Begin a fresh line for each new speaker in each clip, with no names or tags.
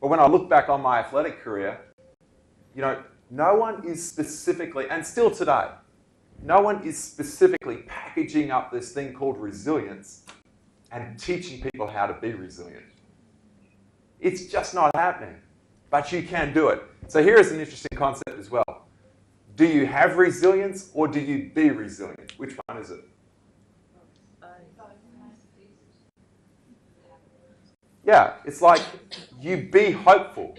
But when I look back on my athletic career, you know, no one is specifically, and still today, no one is specifically packaging up this thing called resilience and teaching people how to be resilient. It's just not happening, but you can do it. So here is an interesting concept as well. Do you have resilience or do you be resilient? Which one is it? Yeah, it's like you be hopeful.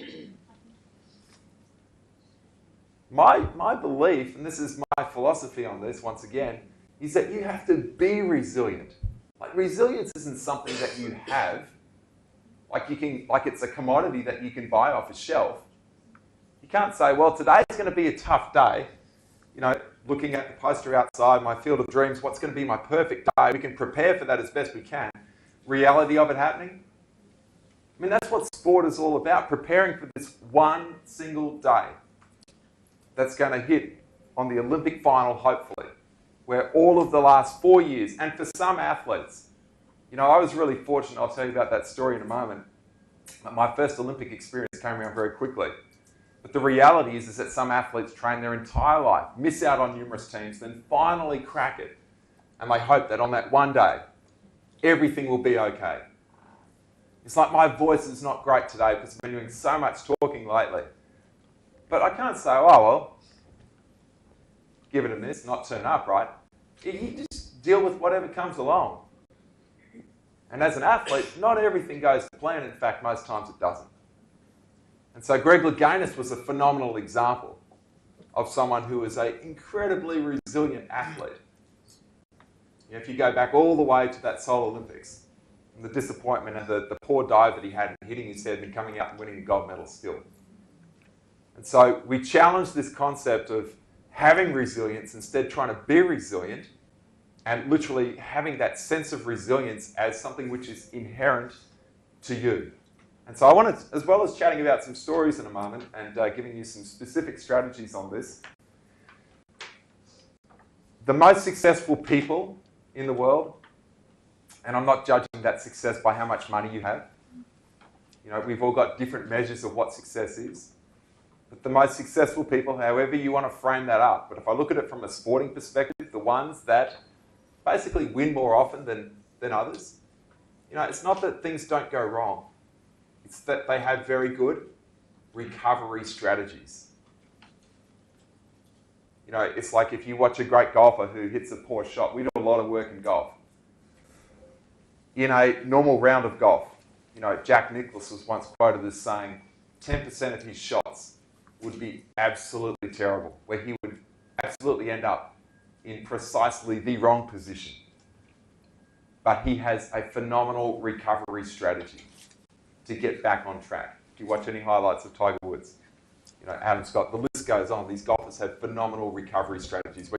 My belief, and this is my philosophy on this once again, is that you have to be resilient. Like resilience isn't something that you have, like it's a commodity that you can buy off a shelf. You can't say, well, today's going to be a tough day. You know, looking at the poster outside, my field of dreams, what's going to be my perfect day? We can prepare for that as best we can. Reality of it happening? I mean, that's what sport is all about, preparing for this one single day that's going to hit on the Olympic final, hopefully, where all of the last 4 years, and for some athletes, you know, I was really fortunate, I'll tell you about that story in a moment. My first Olympic experience came around very quickly. But the reality is that some athletes train their entire life, miss out on numerous teams, then finally crack it. And they hope that on that one day, everything will be okay. It's like my voice is not great today because I've been doing so much talking lately. But I can't say, oh, well, give it a miss, not turn up, right? You just deal with whatever comes along. And as an athlete, not everything goes to plan. In fact, most times it doesn't. And so Greg Louganis was a phenomenal example of someone who was an incredibly resilient athlete. You know, if you go back all the way to that Seoul Olympics, and the disappointment and the poor dive that he had in hitting his head and coming out and winning a gold medal still. And so we challenge this concept of having resilience, instead trying to be resilient, and literally having that sense of resilience as something which is inherent to you. And so I want to, as well as chatting about some stories in a moment and giving you some specific strategies on this, the most successful people in the world, and I'm not judging that success by how much money you have. You know, we've all got different measures of what success is. But the most successful people, however you want to frame that up, but if I look at it from a sporting perspective, the ones that basically win more often than others, you know, it's not that things don't go wrong. It's that they have very good recovery strategies. You know, it's like if you watch a great golfer who hits a poor shot. We do a lot of work in golf. In a normal round of golf, you know, Jack Nicklaus was once quoted as saying 10% of his shots would be absolutely terrible, where he would absolutely end up in precisely the wrong position. But he has a phenomenal recovery strategy to get back on track. If you watch any highlights of Tiger Woods, you know, Adam Scott, the list goes on. These golfers have phenomenal recovery strategies where